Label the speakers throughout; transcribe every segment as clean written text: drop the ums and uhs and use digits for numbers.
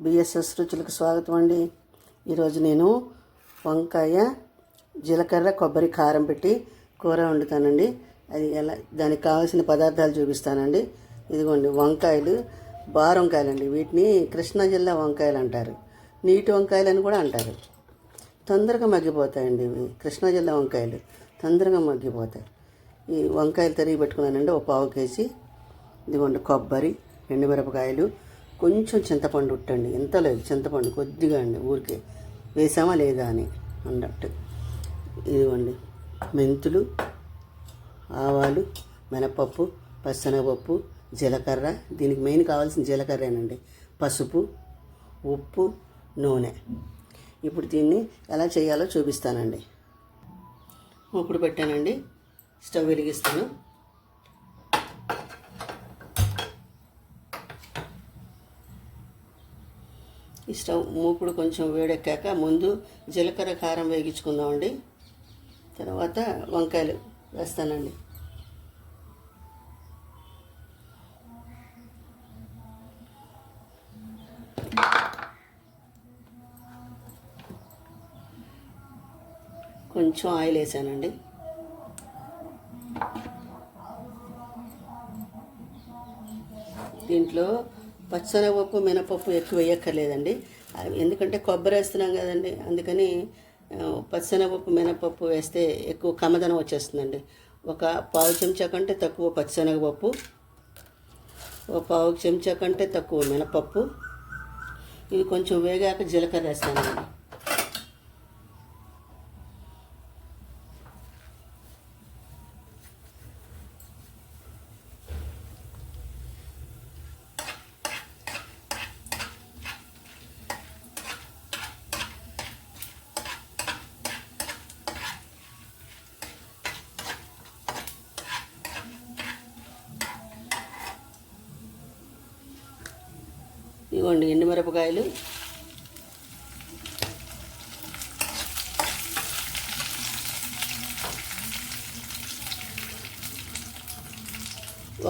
Speaker 1: BSS రుచులకు స్వాగతం అండి. ఈరోజు నేను వంకాయ జీలకర్ర కొబ్బరి కారం పెట్టి కూర వండుతానండి. అది ఎలా దానికి కావాల్సిన పదార్థాలు చూపిస్తానండి. ఇదిగోండి వంకాయలు, బార్ వంకాయలండి. వీటిని కృష్ణా జిల్లా వంకాయలు అంటారు, నీటి వంకాయలు అని కూడా అంటారు. తొందరగా మగ్గిపోతాయండి ఇవి. కృష్ణా జిల్లా వంకాయలు తొందరగా మగ్గిపోతాయి. ఈ వంకాయలు తరిగి పెట్టుకున్నానండి, ఒక పావు కేజీ. ఇదిగోండి కొబ్బరి, ఎండుమిరపకాయలు, కొంచెం చింతపండు ఉట్టండి, ఎంత లేదు చింతపండు కొద్దిగా అండి, ఊరికే వేసామా లేదా అని అన్నట్టు. ఇదిగోండి మెంతులు, ఆవాలు, మినపప్పు, పచ్చనగపప్పు, జీలకర్ర. దీనికి మెయిన్ కావాల్సిన జీలకర్రేనండి. పసుపు, ఉప్పు, నూనె. ఇప్పుడు దీన్ని ఎలా చేయాలో చూపిస్తానండి. ఇప్పుడు పెట్టానండి, స్టవ్ వెలిగిస్తాను. ఈ స్టవ్ మూపుడు కొంచెం వేడెక్కాక ముందు జీలకర్ర కారం వేగించుకుందామండి. తర్వాత వంకాయలు వేస్తానండి. కొంచెం ఆయిల్ వేసానండి. దీంట్లో పచ్చనగపప్పు, మినపప్పు ఎక్కువ వేయక్కర్లేదండి, ఎందుకంటే కొబ్బరి వేస్తున్నాం కదండి. అందుకని పచ్చనగపప్పు, మినపప్పు వేస్తే ఎక్కువ కమ్మదనం వచ్చేస్తుందండి. ఒక పావు చెంచా కంటే తక్కువ పచ్చనగపప్పు, ఒక పావు చెంచా కంటే తక్కువ మినపప్పు. ఇవి కొంచెం వేగాక జీలకర్ర వేస్తానండి. ఇదిగోండి ఎండుమిరపకాయలు,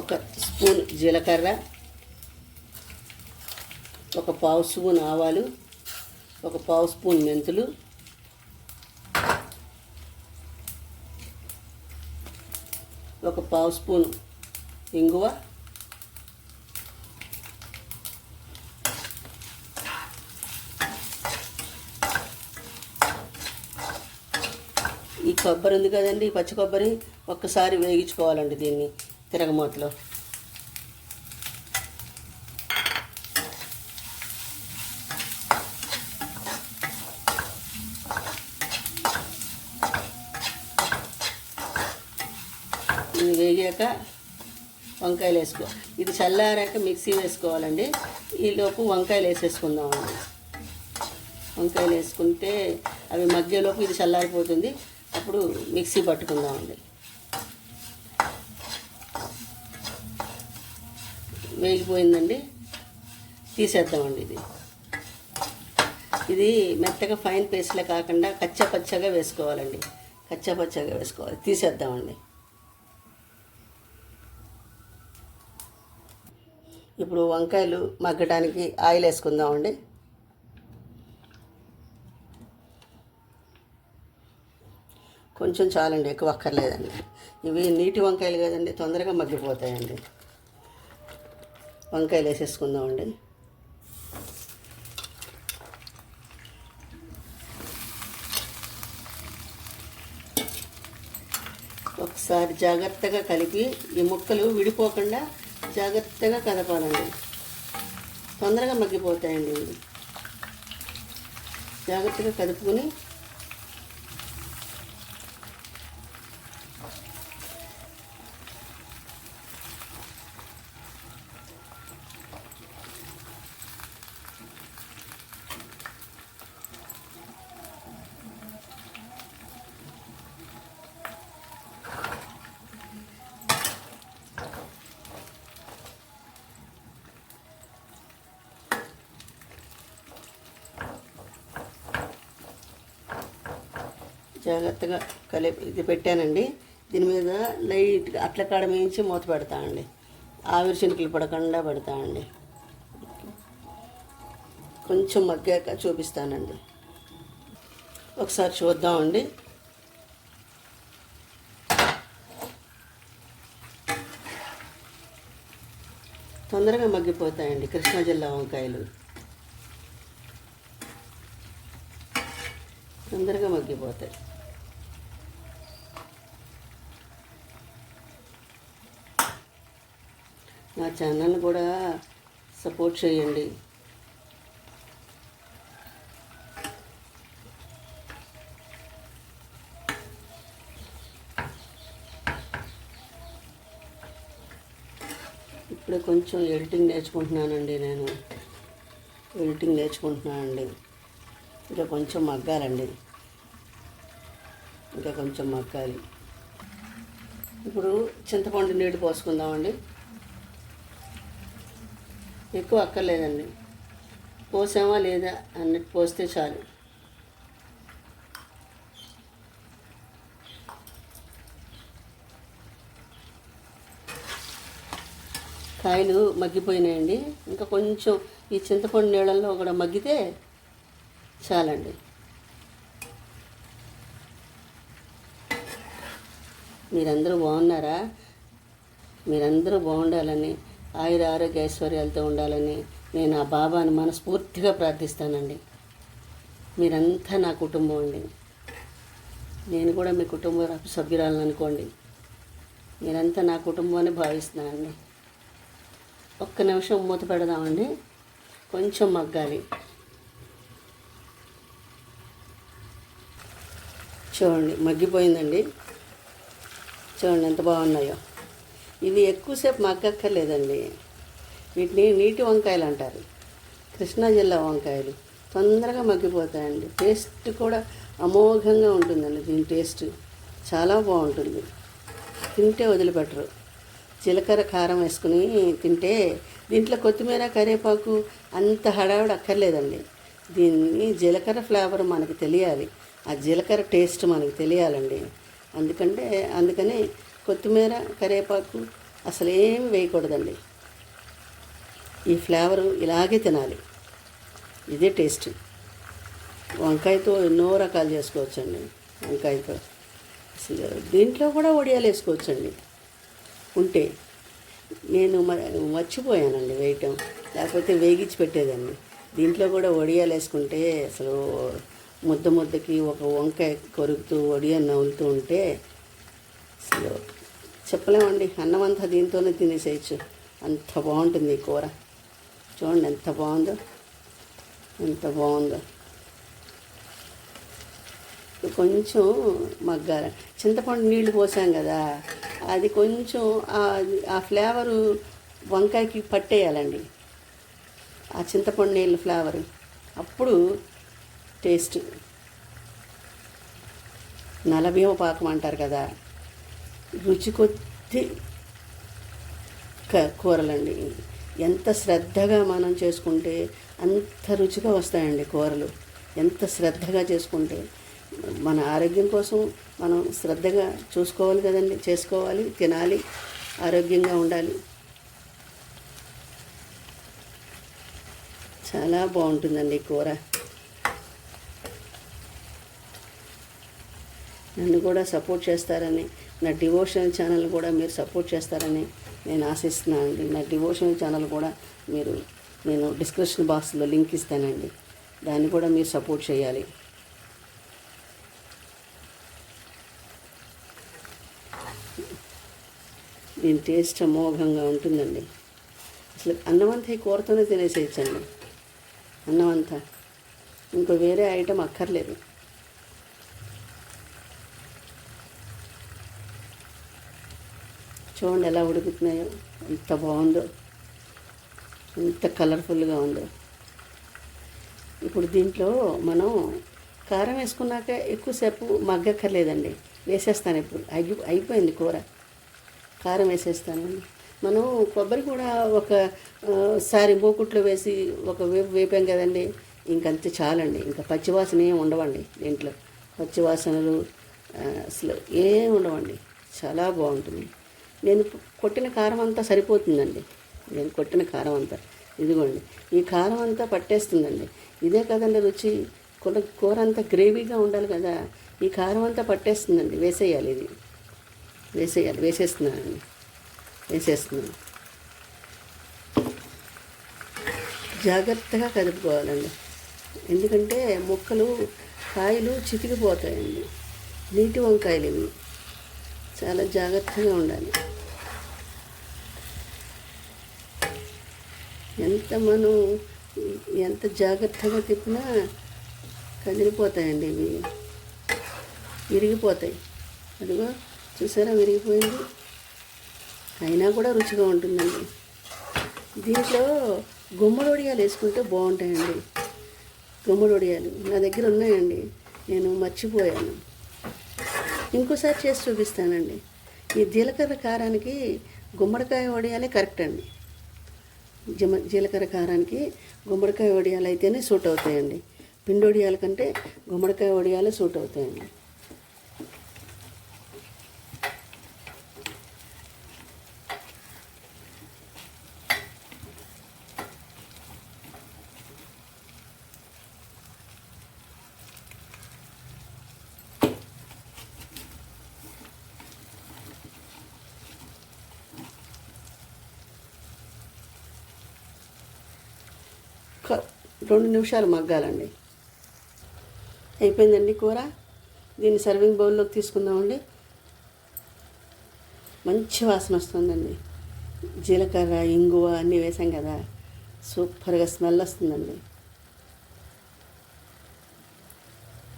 Speaker 1: ఒక స్పూన్ జీలకర్ర, ఒక పావు స్పూన్ ఆవాలు, ఒక పావు స్పూన్ మెంతులు, ఒక పావు స్పూన్ ఇంగువ, ఈ కొబ్బరి ఉంది కదండి, ఈ పచ్చి కొబ్బరి ఒక్కసారి వేగించుకోవాలండి దీన్ని తిరగమూతలో. ఇది వేగాక వంకాయలు వేసుకో. ఇది చల్లారాక మిక్సీ వేసుకోవాలండి. ఈలోపు వంకాయలు వేసేసుకుందామండి. వంకాయలు వేసుకుంటే అవి మధ్యలోపు ఇది చల్లారిపోతుంది. అప్పుడు మిక్సీ పట్టుకుందామండి. వేగిపోయిందండి, తీసేద్దామండి. ఇది మెత్తగా ఫైన్ పేస్ట్లా కాకుండా కచ్చపచ్చగా వేసుకోవాలండి. కచ్చపచ్చగా వేసుకోవాలి. తీసేద్దామండి. ఇప్పుడు వంకాయలు మగ్గడానికి ఆయిల్ వేసుకుందామండి. కొంచెం చాలండి, ఎక్కువ అక్కర్లేదండి. ఇవి నీటి వంకాయలు కదండి, తొందరగా మగ్గిపోతాయండి. వంకాయలు వేసేసుకుందామండి. ఒకసారి జాగ్రత్తగా కలిపి ఈ ముక్కలు విడిపోకుండా జాగ్రత్తగా కదపాలండి. తొందరగా మగ్గిపోతాయండి ఇవి. జాగ్రత్తగా కదుపుకొని జాగ్రత్తగా ఇది పెట్టానండి. దీని మీద లైట్గా అట్ల కాడ వేయించి మూత పెడతానండి. ఆవిరి చినుకులు పడకుండా పెడతానండి. కొంచెం మగ్గాక చూపిస్తానండి. ఒకసారి చూద్దామండి. తొందరగా మగ్గిపోతాయండి కృష్ణా జిల్లా వంకాయలు, తొందరగా మగ్గిపోతాయి. నా ఛానల్ కూడా సపోర్ట్ చేయండి. ఇప్పుడే కొంచెం ఎడిటింగ్ నేర్చుకుంటున్నానండి. ఇంకా కొంచెం మగ్గాలండి, ఇంకా కొంచెం మగ్గాలి. ఇప్పుడు చింతపండు నీళ్ళు పోసుకుందామండి. ఎక్కువ అక్కర్లేదండి, పోసామా లేదా అన్నట్టు పోస్తే చాలు. కాయలు మగ్గిపోయినాయండి. ఇంకా కొంచెం ఈ చింతపండు నీళ్ళల్లో కూడా మగ్గితే చాలండి. మీరందరూ బాగున్నారా? మీరందరూ బాగుండాలని, ఆయుర ఆరోగ్య ఐశ్వర్యాలతో ఉండాలని నేను ఆ బాబాని మనస్ఫూర్తిగా ప్రార్థిస్తానండి. మీరంతా నా కుటుంబం అండి. నేను కూడా మీ కుటుంబ సభ్యురాలను అనుకోండి. మీరంతా నా కుటుంబాన్ని భావిస్తున్నానండి. ఒక్క నిమిషం మూత పెడదామండి, కొంచెం మగ్గాలి. చూడండి మగ్గిపోయిందండి. చూడండి ఎంత బాగున్నాయో. ఇవి ఎక్కువసేపు మగ్గక్కర్లేదండి. వీటిని నీటి వంకాయలు అంటారు, కృష్ణా జిల్లా వంకాయలు. తొందరగా మగ్గిపోతాయండి. టేస్ట్ కూడా అమోఘంగా ఉంటుందండి. దీని టేస్ట్ చాలా బాగుంటుంది. తింటే వదిలిపెట్టరు. జీలకర్ర కారం వేసుకుని తింటే, దీంట్లో కొత్తిమీర కరివేపాకు అంత హడావిడి అక్కర్లేదండి. దీన్ని జీలకర్ర ఫ్లేవర్ మనకి తెలియాలి, ఆ జీలకర్ర టేస్ట్ మనకి తెలియాలండి. అందుకని కొత్తిమీర కరివేపాకు అసలు ఏమి వేయకూడదండి. ఈ ఫ్లేవరు ఇలాగే తినాలి. ఇదే టేస్ట్. వంకాయతో ఎన్నో రకాలు చేసుకోవచ్చండి. వంకాయతో అసలు దీంట్లో కూడా వడియాలు వేసుకోవచ్చండి ఉంటే. నేను మర్చిపోయానండి వేయటం, లేకపోతే వేగించి పెట్టేదాన్ని. దీంట్లో కూడా వడియాలు వేసుకుంటే అసలు ముద్దకి ఒక వంకాయ కొరుకుతూ వడియాలు నవ్వులుతూ ఉంటే అసలు చెప్పలేమండి. అన్నం అంతా దీంతోనే తినేసేయచ్చు, అంత బాగుంటుంది ఈ కూర. చూడండి ఎంత బాగుందో. కొంచెం మగ్గాల. చింతపండు నీళ్లు పోసాం కదా, అది కొంచెం ఆ ఫ్లేవరు వంకాయకి పట్టేయాలండి, ఆ చింతపండు నీళ్ళ ఫ్లేవరు. అప్పుడు టేస్ట్. నలభీమ పాకం అంటారు కదా, రుచి కొద్ది కూరలండి. ఎంత శ్రద్ధగా మనం చేసుకుంటే అంత రుచిగా వస్తాయండి కూరలు. ఎంత శ్రద్ధగా చేసుకుంటే. మన ఆరోగ్యం కోసం మనం శ్రద్ధగా చూసుకోవాలి కదండి, చేసుకోవాలి, తినాలి, ఆరోగ్యంగా ఉండాలి. చాలా బాగుంటుందండి కూర. నన్ను కూడా సపోర్ట్ చేస్తారని, నా డివోషనల్ ఛానల్ కూడా మీరు సపోర్ట్ చేస్తారని నేను ఆశిస్తున్నానండి. నా డివోషనల్ ఛానల్ కూడా నేను డిస్క్రిప్షన్ బాక్స్లో లింక్ ఇస్తానండి, దాన్ని కూడా మీరు సపోర్ట్ చేయాలి. దీని టేస్ట్ అమోఘంగా ఉంటుందండి. అసలు అన్నమంతా ఈ కూరతోనే తినేసేయచ్చండి. అన్నమంతా ఇంకో వేరే ఐటెం అక్కర్లేదు. చూడండి ఎలా ఉడుకుతున్నాయో, ఎంత బాగుందో, ఎంత కలర్ఫుల్గా ఉందో. ఇప్పుడు దీంట్లో మనం కారం వేసుకున్నాక ఎక్కువసేపు మగ్గక్కర్లేదండి, వేసేస్తాను. ఇప్పుడు అయిపోయింది కూర, కారం వేసేస్తానండి. మనం కొబ్బరి కూడా ఒకసారి మూకుట్లో వేసి ఒక వేపు వేపాం కదండి, ఇంకంతే చాలండి. ఇంకా పచ్చివాసన ఏమి ఉండవండి దీంట్లో. పచ్చివాసనలు అసలు ఏమి ఉండవండి. చాలా బాగుంటుంది. నేను కొట్టిన కారం అంతా సరిపోతుందండి. నేను కొట్టిన కారం అంతా ఇదిగోండి, ఈ కారం అంతా పట్టేస్తుందండి. ఇదే కదండి రుచి. కూర అంతా గ్రేవీగా ఉండాలి కదా, ఈ కారం అంతా పట్టేస్తుందండి. వేసేయాలి, ఇది వేసేయాలి. వేసేస్తున్నాను. జాగ్రత్తగా కదుపుకోవాలండి, ఎందుకంటే కాయలు చితికిపోతాయండి. నీటి వంకాయలు ఇవి, చాలా జాగ్రత్తగా ఉండాలి. ఎంత జాగ్రత్తగా తిప్పినా కదిలిపోతాయండి ఇవి, విరిగిపోతాయి. అదిగో చూసారా, విరిగిపోయింది. అయినా కూడా రుచిగా ఉంటుందండి. దీంట్లో గుమ్మడి వడియాలు వేసుకుంటే బాగుంటాయండి. గుమ్మడి వడియాలు నా దగ్గర ఉన్నాయండి, నేను మర్చిపోయాను. ఇంకోసారి చేసి చూపిస్తానండి. ఈ జీలకర్ర కారానికి గుమ్మడికాయ వడియాలే కరెక్ట్ అండి. జీలకర్ర కారానికి గుమ్మడికాయ వడియాలు అయితేనే సూట్ అవుతాయండి. పిండి వడియాల కంటే గుమ్మడికాయ వడియాలే సూట్ అవుతాయండి. ఒక 2 నిమిషాలు మగ్గాలండి. అయిపోయిందండి కూర. దీన్ని సర్వింగ్ బౌల్లోకి తీసుకుందామండి. మంచి వాసన వస్తుందండి. జీలకర్ర, ఇంగువ అన్నీ వేసాం కదా, సూపర్గా స్మెల్ వస్తుందండి.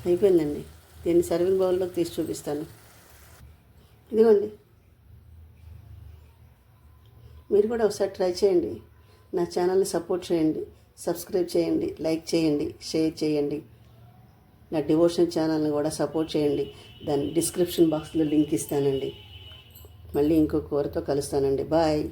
Speaker 1: అయిపోయిందండి. దీన్ని సర్వింగ్ బౌల్లోకి తీసి చూపిస్తాను. ఇదిగోండి, మీరు కూడా ఒకసారి ట్రై చేయండి. నా ఛానల్ని సపోర్ట్ చేయండి, సబ్స్క్రైబ్ చేయండి, లైక్ చేయండి, షేర్ చేయండి. నా డివోషన్ ఛానల్ని కూడా సపోర్ట్ చేయండి. దాని డిస్క్రిప్షన్ బాక్స్లో లింక్ ఇస్తానండి. మళ్ళీ ఇంకో కూరతో కలుస్తానండి. బాయ్.